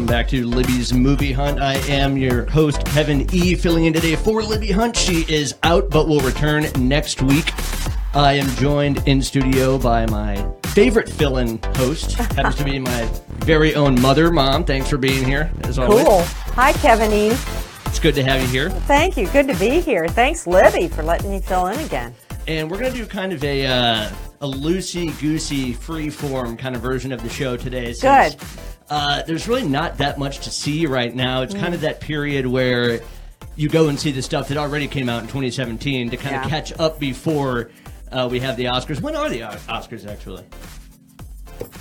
back to Libby's Movie Hunt. I am your host, Kevin E., filling in today for Libby Hunt. She is out, but will return next week. I am joined in studio by my favorite fill-in host. Happens to be my very own mother. Mom, thanks for being here, as always. Cool. Hi, Kevin E. It's good to have you here. Thank you. Good to be here. Thanks, Libby, for letting me fill in again. And we're going to do kind of a loosey-goosey, free-form kind of version of the show today. Good. There's really not that much to see right now. It's kind of that period where you go and see the stuff that already came out in 2017 to kind of catch up before we have the Oscars. When are the Oscars, actually?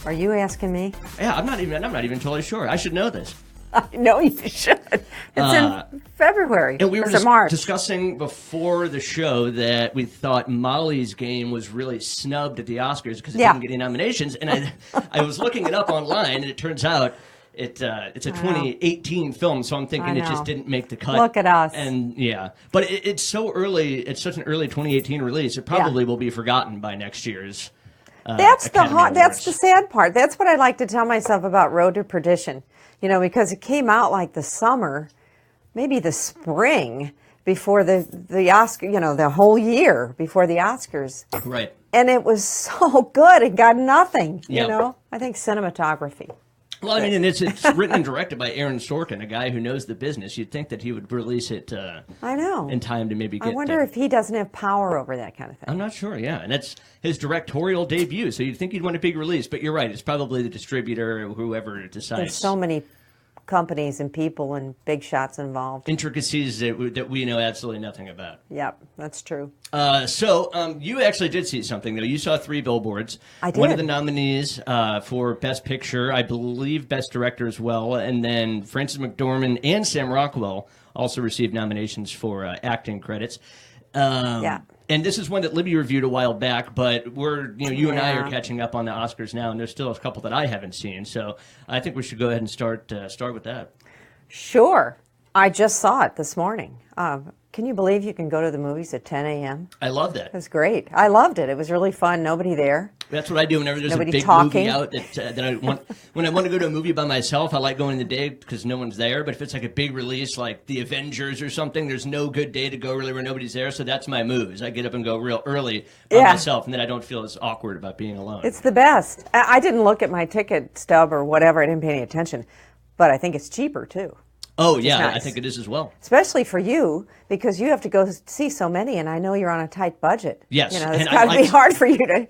Are you asking me? Yeah, I'm not even totally sure. I should know this. I know you should. It's in February. And we were March. discussing before the show that we thought Molly's Game was really snubbed at the Oscars because it didn't get any nominations. And I was looking it up online, and it turns out it's a 2018 film, so I'm thinking it just didn't make the cut. Look at us. And but it's so early. It's such an early 2018 release. It probably will be forgotten by next year's. That's the sad part. That's what I like to tell myself about Road to Perdition. You know, because it came out like the summer, maybe the spring before the Oscar, the whole year before the Oscars. Right. And it was so good. It got nothing, I think cinematography. Well, I mean, and it's written and directed by Aaron Sorkin, a guy who knows the business. You'd think that he would release it I know. in time to maybe get... I wonder if he doesn't have power over that kind of thing. I'm not sure, yeah. And that's his directorial debut, so you'd think he'd want a big release. But you're right, it's probably the distributor or whoever decides. There's so many companies and people and big shots involved. Intricacies that we know absolutely nothing about. Yep, that's true. So you actually did see something, though. You saw 3 Billboards. I did. One of the nominees for Best Picture, I believe Best Director as well, and then Frances McDormand and Sam Rockwell also received nominations for acting credits. And this is one that Libby reviewed a while back, but you and I are catching up on the Oscars now, and there's still a couple that I haven't seen. So I think we should go ahead and start with that. Sure. I just saw it this morning. Can you believe you can go to the movies at 10 a.m.? I love that. It was great. I loved it. It was really fun. Nobody there. That's what I do whenever there's Nobody a big talking. movie out that I want. When I want to go to a movie by myself, I like going in the day because no one's there. But if it's like a big release like The Avengers or something, there's no good day to go really where nobody's there. So that's my move. Is I get up and go real early by myself, and then I don't feel as awkward about being alone. It's the best. I didn't look at my ticket stub or whatever. I didn't pay any attention. But I think it's cheaper, too. Oh, yeah, nice. I think it is as well. Especially for you, because you have to go see so many, and I know you're on a tight budget. Yes. It's got to be hard for you to...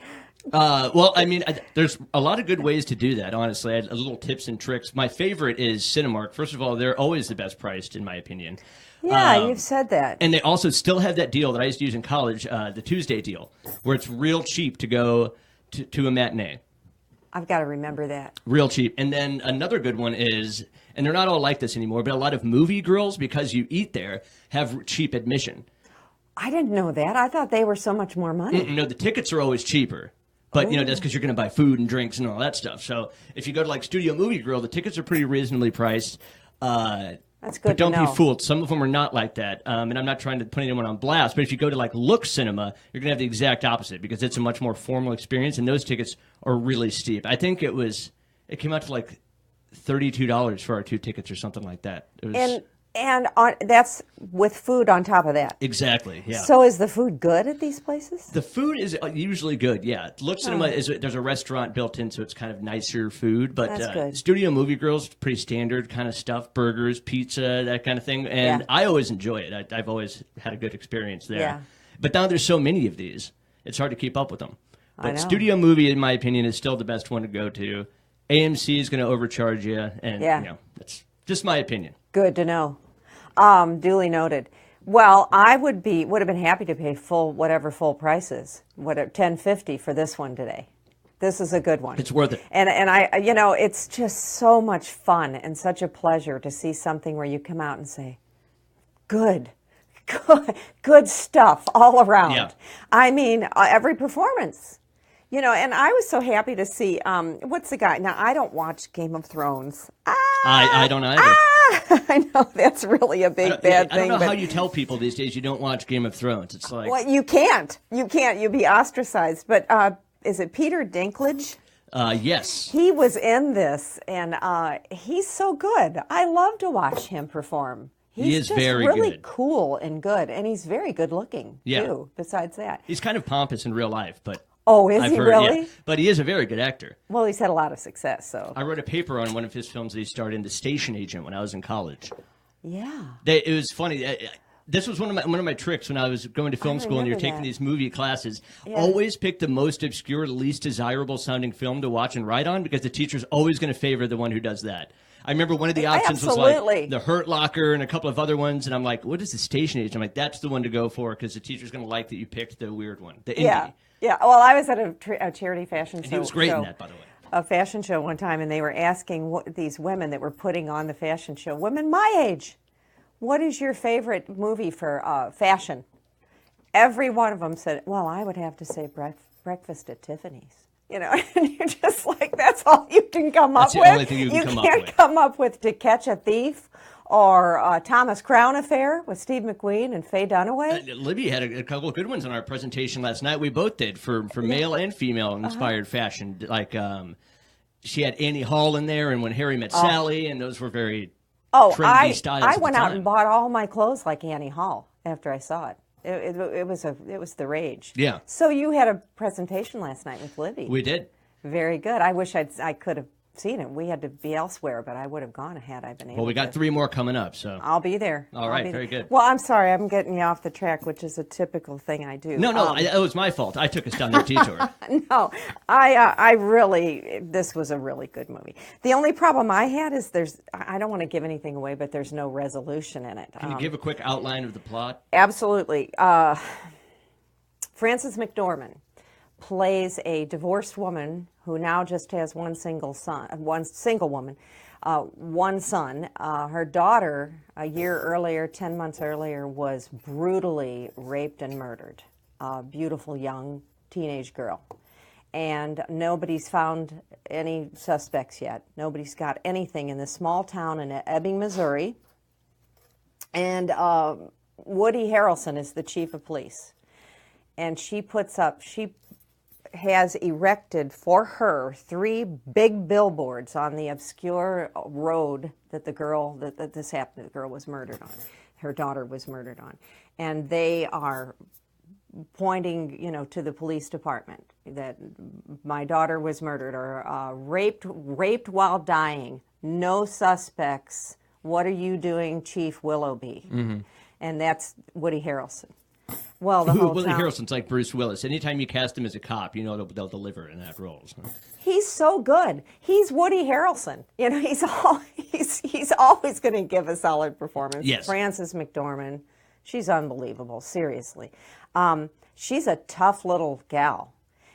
Well, I mean, there's a lot of good ways to do that, honestly. I had little tips and tricks. My favorite is Cinemark. First of all, they're always the best priced, in my opinion. Yeah, you've said that. And they also still have that deal that I used to use in college, the Tuesday deal, where it's real cheap to go to a matinee. I've got to remember that. Real cheap. And then another good one is, and they're not all like this anymore, but a lot of movie girls, because you eat there, have cheap admission. I didn't know that. I thought they were so much more money. No, the tickets are always cheaper. But, that's because you're going to buy food and drinks and all that stuff. So if you go to, like, Studio Movie Grill, the tickets are pretty reasonably priced. That's good But don't to know. be fooled. Some of them are not like that. And I'm not trying to put anyone on blast. But if you go to, like, Look Cinema, you're going to have the exact opposite because it's a much more formal experience. And those tickets are really steep. I think it came out to, like, $32 for our 2 tickets or something like that. It was... And that's with food on top of that. Exactly, yeah. So is the food good at these places? The food is usually good, yeah. Look Cinema, there's a restaurant built in, so it's kind of nicer food. But That's good. Studio Movie Grill's pretty standard kind of stuff, burgers, pizza, that kind of thing. And I always enjoy it. I've always had a good experience there. Yeah. But now there's so many of these, it's hard to keep up with them. I know. But Studio Movie, in my opinion, is still the best one to go to. AMC is going to overcharge you, and that's just my opinion. Good to know. Duly noted. Well, I would have been happy to pay full prices. $10.50 for this one today. This is a good one. It's worth it. And I it's just so much fun and such a pleasure to see something where you come out and say, good stuff all around. Yeah. I mean, every performance. And I was so happy to see, what's the guy? Now, I don't watch Game of Thrones. I don't either. I know that's really a bad thing. I don't know how you tell people these days you don't watch Game of Thrones. It's like... Well, you can't. You'd be ostracized. But is it Peter Dinklage? Yes. He was in this, and he's so good. I love to watch him perform. He is just very really good. cool and good, and he's very good looking too. Besides that, he's kind of pompous in real life, but is he heard, really? Yeah. But he is a very good actor. Well, he's had a lot of success. So I wrote a paper on one of his films that he starred in, The Station Agent, when I was in college. Yeah, it was funny. This was one of my tricks when I was going to film school and you're taking these movie classes. Yeah. Always pick the most obscure, least desirable sounding film to watch and write on, because the teacher's always going to favor the one who does that. I remember one of the options was like The Hurt Locker and a couple of other ones, and I'm like, what is The Station Agent? I'm like, that's the one to go for, because the teacher's going to like that you picked the weird one, the indie. Yeah. Well, I was at a charity fashion show. He was great in that, by the way. A fashion show one time, and they were asking these women that were putting on the fashion show, women my age, what is your favorite movie for fashion? Every one of them said, well, I would have to say Breakfast at Tiffany's. You know, and you're just like, that's all you can come up with. That's the only thing you can come up with. You can't come up with To Catch a Thief or Thomas Crown Affair with Steve McQueen and Faye Dunaway. Libby had a couple of good ones on our presentation last night. We both did for male and female inspired fashion. Like she had Annie Hall in there, and When Harry Met Sally, and those were very trendy styles. I went out and bought all my clothes like Annie Hall after I saw it. It was the rage. Yeah. So you had a presentation last night with Libby. We did. Very good. I wish I could have seen it. We had to be elsewhere, but I would have gone had I been able to. Well, we got 3 more coming up, so. I'll be there. All right, very good. Well, I'm sorry. I'm getting you off the track, which is a typical thing I do. No, it was my fault. I took us down that detour. No, I really, this was a really good movie. The only problem I had is I don't want to give anything away, but there's no resolution in it. Can you give a quick outline of the plot? Absolutely. Frances McDormand plays a divorced woman who now just has one single woman, one son. Her daughter, a year earlier, 10 months earlier, was brutally raped and murdered. A beautiful young teenage girl. And nobody's found any suspects yet. Nobody's got anything in this small town in Ebbing, Missouri. And Woody Harrelson is the chief of police. And she has erected for her 3 big billboards on the obscure road that the girl was murdered on. Her daughter was murdered on. And they are pointing, to the police department that my daughter was murdered or raped while dying. No suspects. What are you doing, Chief Willoughby? Mm-hmm. And that's Woody Harrelson. Well, Woody Harrelson's like Bruce Willis. Anytime you cast him as a cop, they'll deliver in that role. So. He's so good. He's Woody Harrelson. He's always going to give a solid performance. Yes. Frances McDormand, she's unbelievable. Seriously, she's a tough little gal,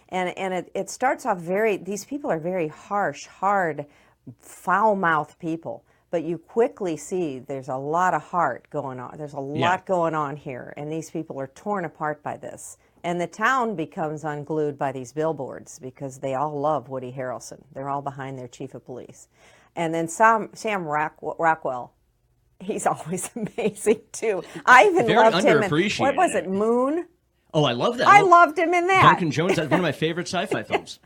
and it starts off these people are very harsh, hard, foul-mouthed people. But you quickly see there's a lot of heart going on. There's a lot going on here, and these people are torn apart by this. And the town becomes unglued by these billboards because they all love Woody Harrelson. They're all behind their chief of police. And then Sam Rockwell, he's always amazing, too. I even loved him in, what was it, Moon? Oh, I love that. I loved him in that. Duncan Jones, that's one of my favorite sci-fi films.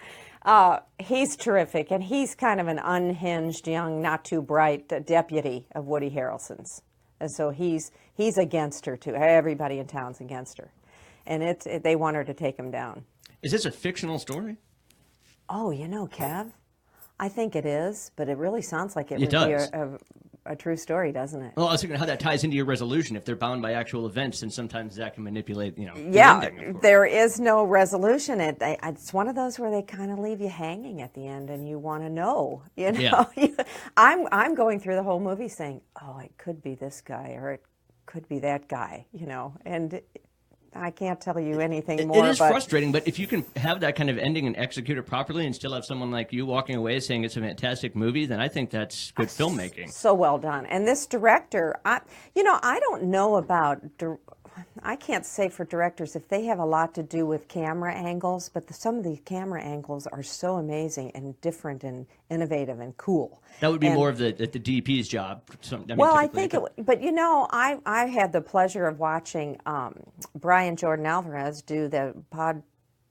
He's terrific, and he's kind of an unhinged, young, not too bright deputy of Woody Harrelson's. And so he's against her, too. Everybody in town's against her. And they want her to take him down. Is this a fictional story? Oh, Kev, I think it is, but it really sounds like it would be a true story, doesn't it? Well, I was thinking how that ties into your resolution. If they're bound by actual events, then sometimes that can manipulate, the ending, there is no resolution. It's one of those where they kind of leave you hanging at the end, and you want to know. Yeah. I'm going through the whole movie saying, oh, it could be this guy, or it could be that guy, and I can't tell you anything more. It is frustrating, but if you can have that kind of ending and execute it properly and still have someone like you walking away saying it's a fantastic movie, then I think that's good filmmaking. So well done. And this director, I don't know about, I can't say for directors if they have a lot to do with camera angles, but some of the camera angles are so amazing and different and innovative and cool. That would be more of the DP's job. I think but I had the pleasure of watching Brian Jordan Alvarez do the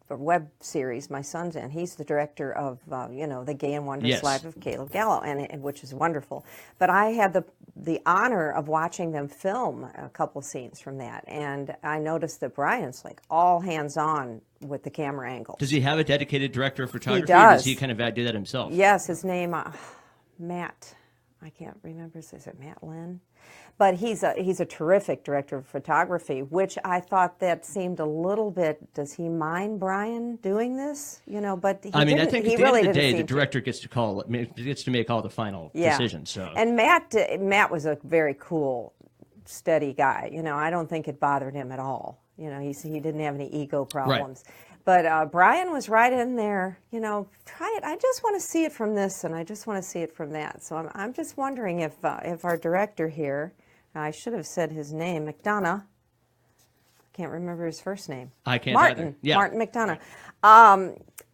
web series my son's in. He's the director of, The Gay and Wondrous Yes. Life of Caleb Gallo, and which is wonderful. But I had the honor of watching them film a couple scenes from that, and I noticed that Brian's like all hands-on with the camera angle. Does he have a dedicated director of photography? He does. Or does he kind of do that himself? Yes, his name, Matt. I can't remember. Is it Matt Lynn? But he's a terrific director of photography, which I thought that seemed a little bit. Does he mind Brian doing this? But he I think at the end of the day, the director gets to make all the final decisions. So. And Matt was a very cool, steady guy. I don't think it bothered him at all. He didn't have any ego problems. Right. But Brian was right in there, try it. I just want to see it from this, and I just want to see it from that. So I'm just wondering if our director here, I should have said his name, McDonough. I can't remember his first name. I can't Martin. either. Yeah. Martin McDonough.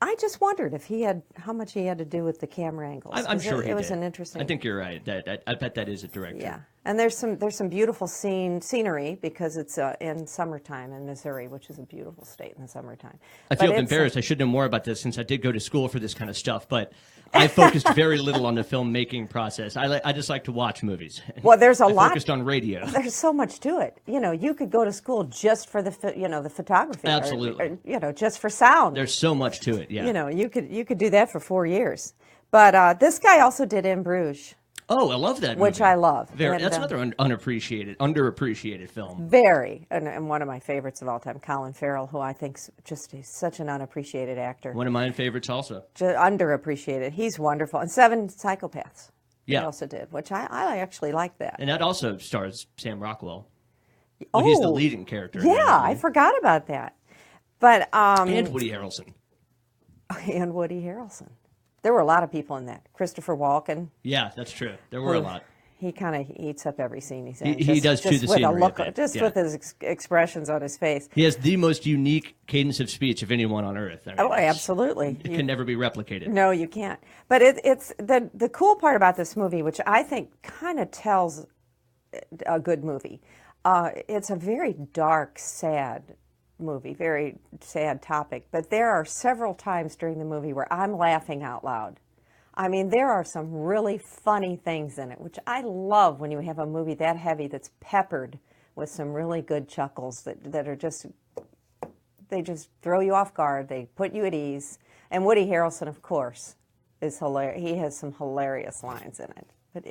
I just wondered if how much he had to do with the camera angles. I'm sure it was an interesting. I think you're right. I bet that is a director. Yeah, and there's some beautiful scenery because it's in summertime in Missouri, which is a beautiful state in the summertime. I feel embarrassed. I should know more about this since I did go to school for this kind of stuff, but I focused very little on the filmmaking process. I just like to watch movies. Well, there's a lot. Focused on radio. There's so much to it. You could go to school just for the photography. Absolutely. Or, just for sound. There's so much to it. Yeah. You could do that for 4 years. But this guy also did In Bruges. Oh, I love that movie. Which I love. That's another underappreciated film. Very, and one of my favorites of all time, Colin Farrell, who I think is such an unappreciated actor. One of my favorites also. Underappreciated. He's wonderful. And Seven Psychopaths. Yeah. He also did, which I actually like that. And that also stars Sam Rockwell. Oh, he's the leading character. Yeah, I forgot about that. But and Woody Harrelson. And Woody Harrelson. There were a lot of people in that. Christopher Walken. Yeah, that's true. There were a lot. He kind of eats up every scene he's in. He does chew the scenery a bit. With his expressions on his face. He has the most unique cadence of speech of anyone on earth. Absolutely. It can never be replicated. No, you can't. But it's the cool part about this movie, which I think kind of tells a good movie. It's a very dark, sad movie, very sad topic, but there are several times during the movie where I'm laughing out loud. I mean, there are some really funny things in it, which I love when you have a movie that heavy that's peppered with some really good chuckles that are they just throw you off guard, they put you at ease. And Woody Harrelson, of course, is hilarious. He has some hilarious lines in it. But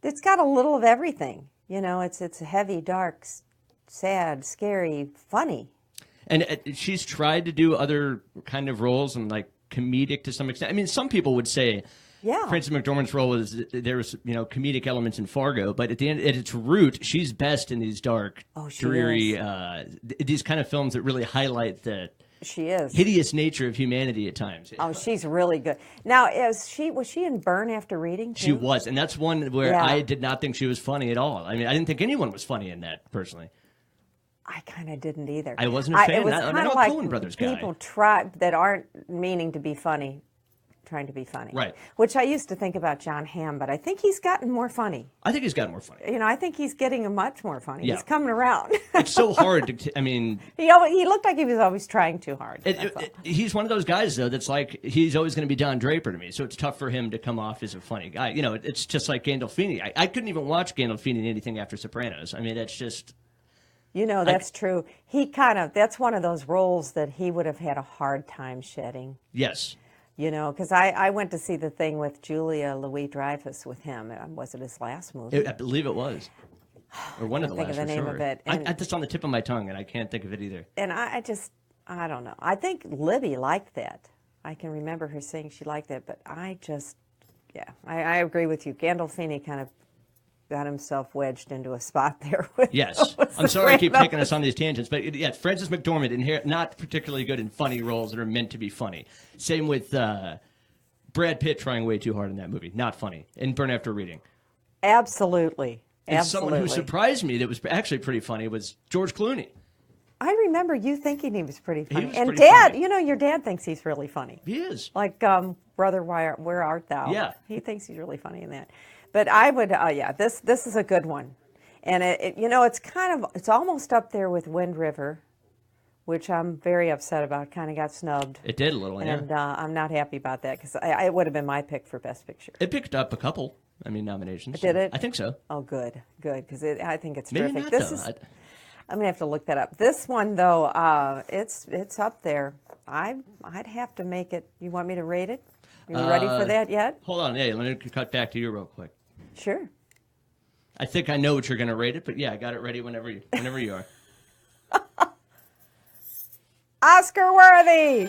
it's got a little of everything. It's heavy, dark, sad, scary, funny. And she's tried to do other kind of roles and comedic to some extent. I mean, some people would say Frances McDormand's role there was comedic elements in Fargo, but at its root, she's best in these dark, dreary, these kind of films that really highlight the hideous nature of humanity at times. Oh, she's really good. Now, was she in Burn After Reading too? She was, and that's one where I did not think she was funny at all. I mean, I didn't think anyone was funny in that personally. I kind of didn't either. I wasn't a fan. It was kind of like Coen Brothers guy. People that aren't meaning to be funny, trying to be funny. Right. Which I used to think about John Hamm, but I think he's gotten more funny. I think he's gotten more funny. I think he's getting much more funny. Yeah. He's coming around. It's so hard to. I mean, he looked like he was always trying too hard. He's one of those guys though that's he's always going to be Don Draper to me. So it's tough for him to come off as a funny guy. It's just like Gandolfini. I couldn't even watch Gandolfini in anything after Sopranos. I mean, that's just. That's true. That's one of those roles that he would have had a hard time shedding. Yes. Because I went to see the thing with Julia Louis-Dreyfus with him. Was it his last movie? I believe it was. Or one of the last, for sure. I can't think of the name of it. It's just on the tip of my tongue, and I can't think of it either. And I don't know. I think Libby liked that. I can remember her saying she liked that, but I agree with you. Gandolfini kind of got himself wedged into a spot there. Yes. I'm sorry I keep taking us on these tangents, but Frances McDormand, not particularly good in funny roles that are meant to be funny. Same with Brad Pitt trying way too hard in that movie. Not funny. In Burn After Reading. Absolutely. And someone who surprised me that was actually pretty funny was George Clooney. I remember you thinking he was pretty funny. And Dad, funny. Your dad thinks he's really funny. He is. Like, Brother, Where Art Thou? Yeah. He thinks he's really funny in that. But I would, this is a good one. And it's almost up there with Wind River, which I'm very upset about. Kind of got snubbed. It did a little, yeah. And I'm not happy about that because it would have been my pick for Best Picture. It picked up a couple, nominations. Did it? I think so. Oh, good, because I think it's Maybe terrific. not, though. I'm gonna have to look that up. This one though, it's up there. I'd have to make it. You want me to rate it? Are you ready for that yet? Hold on, yeah. Let me cut back to you real quick. Sure. I think I know what you're going to rate it, but yeah, I got it ready whenever you are. Oscar worthy.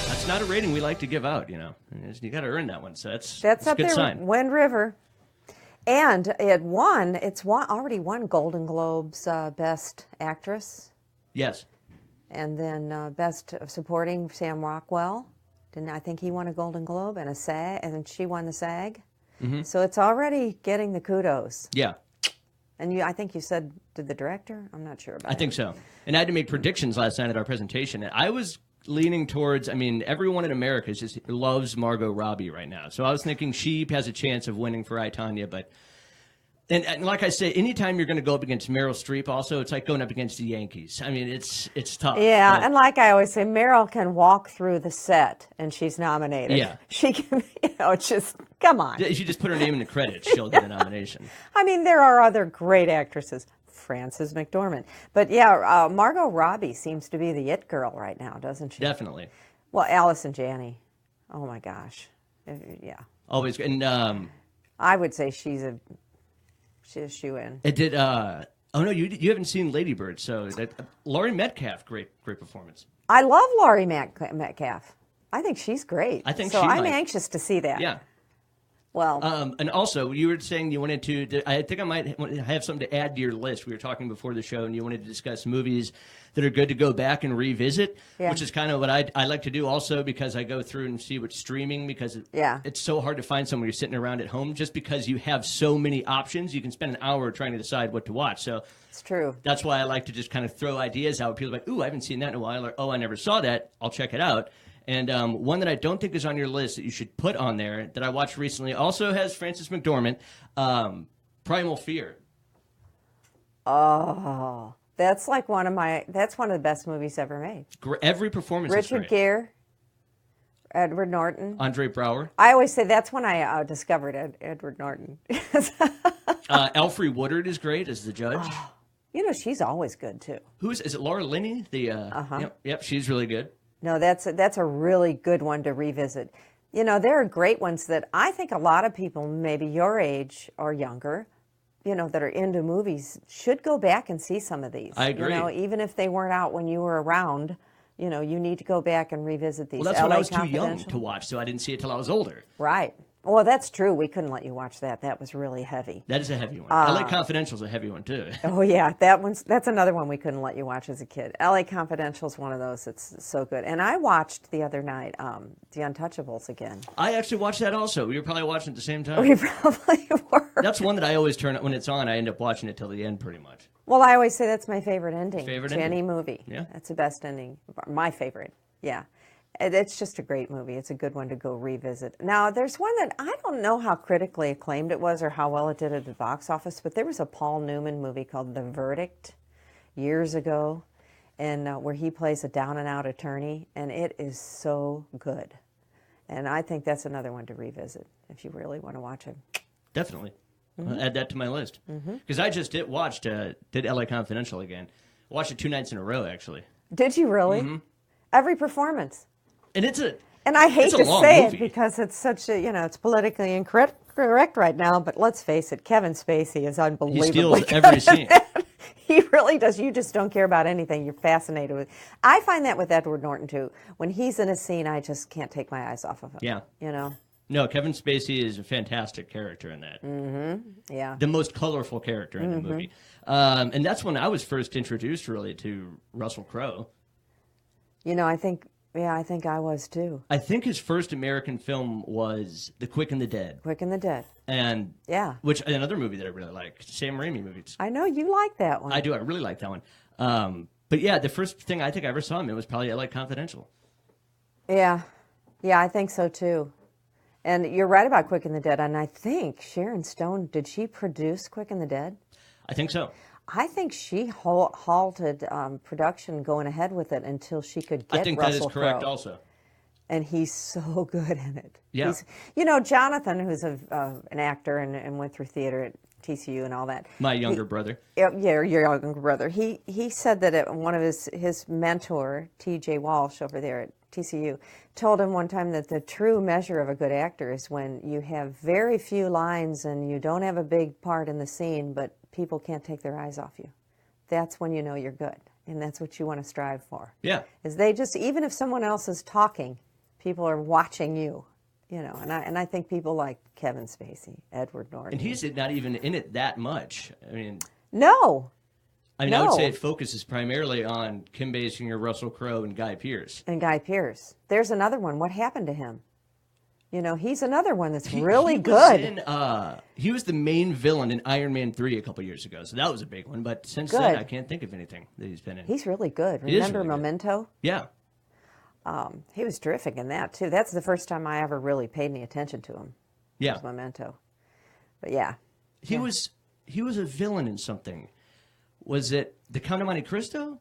That's not a rating we like to give out, you got to earn that one. So that's up a good there. sign. Wind River, and it's already won Golden Globes Best Actress. Yes. And then Best Supporting, Sam Rockwell. I think he won a Golden Globe and a SAG, and she won the SAG. Mm-hmm. So it's already getting the kudos. Yeah. And I think you said, did the director? I'm not sure about I think so. And I had to make predictions last night at our presentation. And I was leaning towards, everyone in America just loves Margot Robbie right now. So I was thinking she has a chance of winning for I, Tonya, but... And like I say, anytime you're going to go up against Meryl Streep, also, it's like going up against the Yankees. It's tough. Yeah, and like I always say, Meryl can walk through the set, and she's nominated. Yeah. She can, just, come on. If you just put her name in the credits, she'll get a nomination. There are other great actresses. Frances McDormand. But yeah, Margot Robbie seems to be the it girl right now, doesn't she? Definitely. Well, Allison Janney. Oh, my gosh. Yeah. Always. And I would say she's a shoe-in. It did. Oh no, you haven't seen Lady Bird, so Laurie Metcalf, great performance. I love Laurie Metcalf. I think she's great. I think so. I'm anxious to see that. Yeah. Well, and also you were saying you wanted to. I think I might have something to add to your list. We were talking before the show, and you wanted to discuss movies that are good to go back and revisit, which is kind of what I like to do also, because I go through and see what's streaming, because it's so hard to find somewhere you're sitting around at home just because you have so many options. You can spend an hour trying to decide what to watch. So it's true. That's why I like to just kind of throw ideas out. People are like, ooh, I haven't seen that in a while, or oh, I never saw that. I'll check it out. And one that I don't think is on your list that you should put on there that I watched recently also has Frances McDormand, Primal Fear. Oh, that's like one of the best movies ever made. Every performance is Richard great. Gere, Edward Norton. Andre Braugher. I always say that's when I discovered Edward Norton. Alfre Woodard is great as the judge. Oh, she's always good too. Is it Laura Linney? Yep, she's really good. No, that's a really good one to revisit. There are great ones that I think a lot of people, maybe your age or younger, that are into movies, should go back and see some of these. I agree. Even if they weren't out when you were around, you need to go back and revisit these. Well, that's when I was too young Confidential. to watch, so I didn't see it till I was older. Right. Well, that's true. We couldn't let you watch that. That was really heavy. That is a heavy one. LA Confidential is a heavy one, too. Oh, yeah. That's another one we couldn't let you watch as a kid. LA Confidential is one of those that's so good. And I watched the other night The Untouchables again. I actually watched that also. We were probably watching at the same time. We probably were. That's one that I always turn, when it's on, I end up watching it till the end pretty much. Well, I always say that's my favorite ending to ending? any movie. Yeah. That's the best ending. My favorite. Yeah. It's just a great movie. It's a good one to go revisit. Now, there's one that I don't know how critically acclaimed it was or how well it did at the box office, but there was a Paul Newman movie called The Verdict years ago, and where he plays a down-and-out attorney, and it is so good. And I think that's another one to revisit if you really want to watch it. Definitely. I'll add that to my list. Because I just did LA Confidential again. Watched it 2 nights in a row, actually. Did you really? Mm-hmm. Every performance. And I hate to say movie. it because it's such a, it's politically incorrect right now, but let's face it, Kevin Spacey is unbelievably He steals every scene. He really does. You just don't care about anything. You're fascinated with. I find that with Edward Norton too. When he's in a scene, I just can't take my eyes off of him. Yeah. No, Kevin Spacey is a fantastic character in that. Mm-hmm. Yeah. The most colorful character in the movie. And that's when I was first introduced really to Russell Crowe. I think I was too. I think his first American film was The Quick and the Dead. Quick and the Dead. And yeah, which another movie that I really like, Sam Raimi movies. I know you like that one. I do. I really like that one. But yeah, the first thing I think I ever saw him in was probably LA Confidential. Yeah, I think so too. And you're right about Quick and the Dead. And I think Sharon Stone, did she produce Quick and the Dead? I think so. I think she halted production going ahead with it until she could get Russell Crowe. I think that is correct also. And he's so good in it. Yeah. Jonathan, who's an actor and went through theater at TCU and all that. My younger brother. Yeah, your younger brother. He said that one of his mentor, T.J. Walsh over there at TCU, told him one time that the true measure of a good actor is when you have very few lines and you don't have a big part in the scene, but people can't take their eyes off you. That's when you know you're good, and that's what you want to strive for. Yeah. Is they just, even if someone else is talking, people are watching you, and I think people like Kevin Spacey, Edward Norton. And he's not even in it that much. I mean, no. I would say it focuses primarily on Kim Basinger, Russell Crowe, and Guy Pearce. There's another one. What happened to him? He's another one that's really good. He was the main villain in Iron Man 3 a couple years ago, so that was a big one. But since then, I can't think of anything that he's been in. He's really good. Remember really Memento? Good. Yeah. He was terrific in that, too. That's the first time I ever really paid any attention to him. Yeah. Was Memento. But, yeah. He was a villain in something. Was it The Count of Monte Cristo?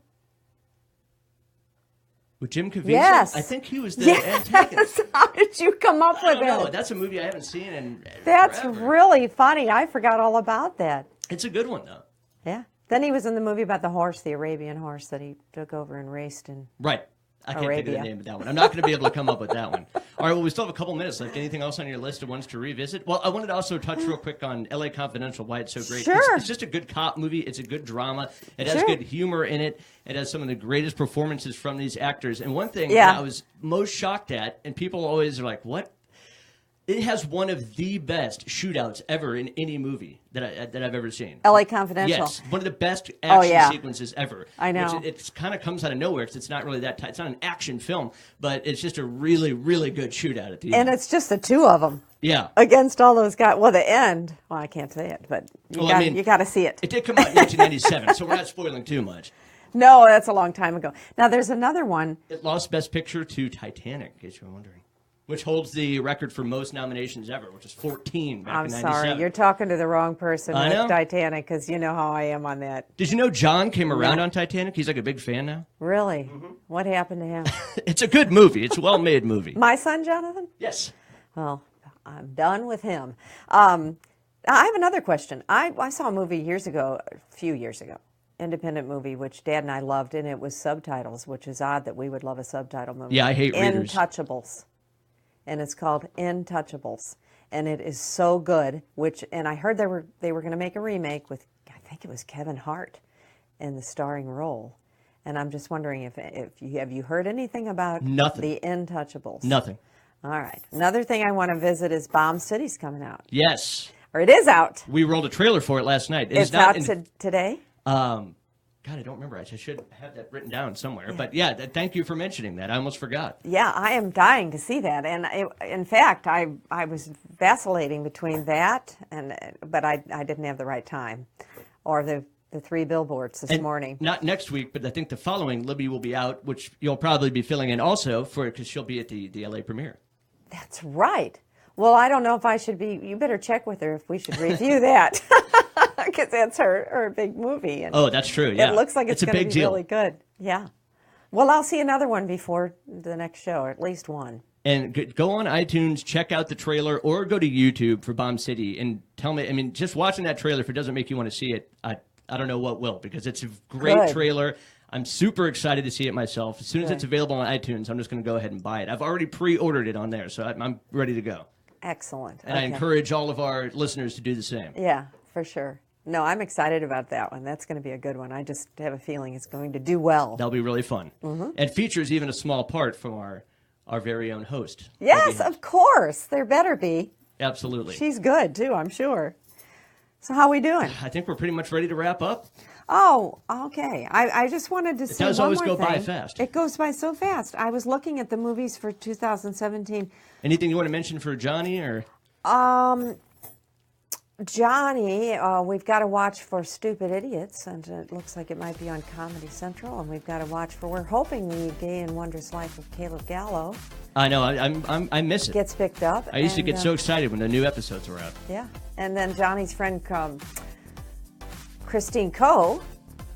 With Jim Caviezel? Yes. I think he was the antagonist. How did you come up with that? I don't know. That's a movie I haven't seen in That's forever. Really funny. I forgot all about that. It's a good one, though. Yeah. Then he was in the movie about the horse, the Arabian horse that he took over and raced in. Right. I can't think of the name of that one. I'm not going to be able to come up with that one. All right, well, we still have a couple minutes left. Anything else on your list of ones to revisit? Well, I wanted to also touch real quick on L.A. Confidential, why it's so great. Sure. It's just a good cop movie. It's a good drama. It has good humor in it. It has some of the greatest performances from these actors. And one thing that I was most shocked at, and people always are like, what? It has one of the best shootouts ever in any movie that I've ever seen. L.A. Confidential. Yes, one of the best action sequences ever. I know. It kind of comes out of nowhere because it's not really that it's not an action film, but it's just a really, really good shootout at the end. And it's just the two of them. Yeah. Against all those guys. Well, the end. Well, I can't say it, but you got to see it. It did come out in 1997, so we're not spoiling too much. No, that's a long time ago. Now, there's another one. It lost Best Picture to Titanic, in case you're wondering. Which holds the record for most nominations ever, which is 14 back in 97. I'm sorry, you're talking to the wrong person with Titanic, because you know how I am on that. Did you know John came around on Titanic? He's like a big fan now. Really? Mm-hmm. What happened to him? It's a good movie. It's a well-made movie. My son, Jonathan? Yes. Well, I'm done with him. I have another question. I saw a movie a few years ago, independent movie, which Dad and I loved, and it was subtitles, which is odd that we would love a subtitle movie. Yeah, I hate readers. Intouchables. And it's called Intouchables, and it is so good. And I heard they were going to make a remake with, I think it was Kevin Hart in the starring role. And I'm just wondering if have you heard anything about the Intouchables? Nothing. All right. Another thing I want to visit is Bomb City's coming out. Yes. Or it is out. We rolled a trailer for it last night. It's out today. God, I don't remember. I should have that written down somewhere. But yeah, thank you for mentioning that. I almost forgot. Yeah, I am dying to see that. And in fact, I was vacillating between that but I didn't have the right time, or the 3 billboards this morning. Not next week, but I think the following, Libby will be out, which you'll probably be filling in also because she'll be at the LA premiere. That's right. Well, I don't know if I should be. You better check with her if we should review that. Because that's her big movie. And that's true, yeah. It looks like it's going to be really good. Yeah. Well, I'll see another one before the next show, or at least one. And go on iTunes, check out the trailer, or go to YouTube for Bomb City and tell me, just watching that trailer, if it doesn't make you want to see it, I don't know what will, because it's a great trailer. I'm super excited to see it myself. As soon as it's available on iTunes, I'm just going to go ahead and buy it. I've already pre-ordered it on there, so I'm ready to go. Excellent. And I encourage all of our listeners to do the same. Yeah, for sure. No, I'm excited about that one. That's going to be a good one. I just have a feeling it's going to do well. That'll be really fun. Mm-hmm. And features even a small part from our very own host. Yes, of course. There better be. Absolutely. She's good, too, I'm sure. So how are we doing? I think we're pretty much ready to wrap up. Oh, okay. I just wanted to say one more thing. It does always go by fast. It goes by so fast. I was looking at the movies for 2017. Anything you want to mention for Johnny, or? Johnny, we've got to watch for Stupid Idiots, and it looks like it might be on Comedy Central. And we've got to watch for. We're hoping the Gay and Wondrous Life of Caleb Gallo. I know. I miss it. Gets picked up. I used to get so excited when the new episodes were out. Yeah, and then Johnny's friend Christine Coe,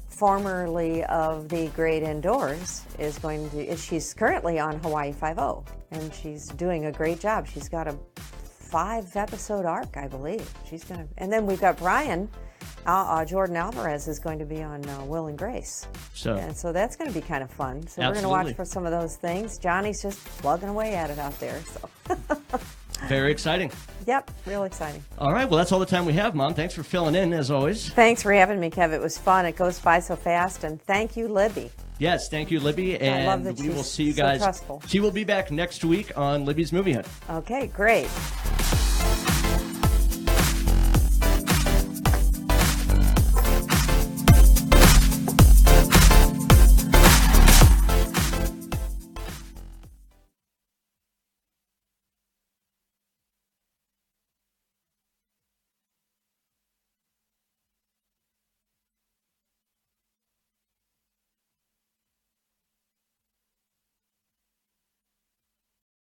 formerly of The Great Indoors, she's currently on Hawaii Five-0, and she's doing a great job. She's got a 5-episode arc, I believe. And then we've got Brian, Jordan Alvarez is going to be on Will and Grace. So that's going to be kind of fun. So we're going to watch for some of those things. Johnny's just plugging away at it out there. So. Very exciting. Yep, real exciting. All right, well, that's all the time we have, Mom. Thanks for filling in, as always. Thanks for having me, Kev. It was fun. It goes by so fast. And thank you, Libby. Yes, thank you, Libby. And I love that we will see you guys. So trustful. She will be back next week on Libby's Movie Hunt. Okay, great.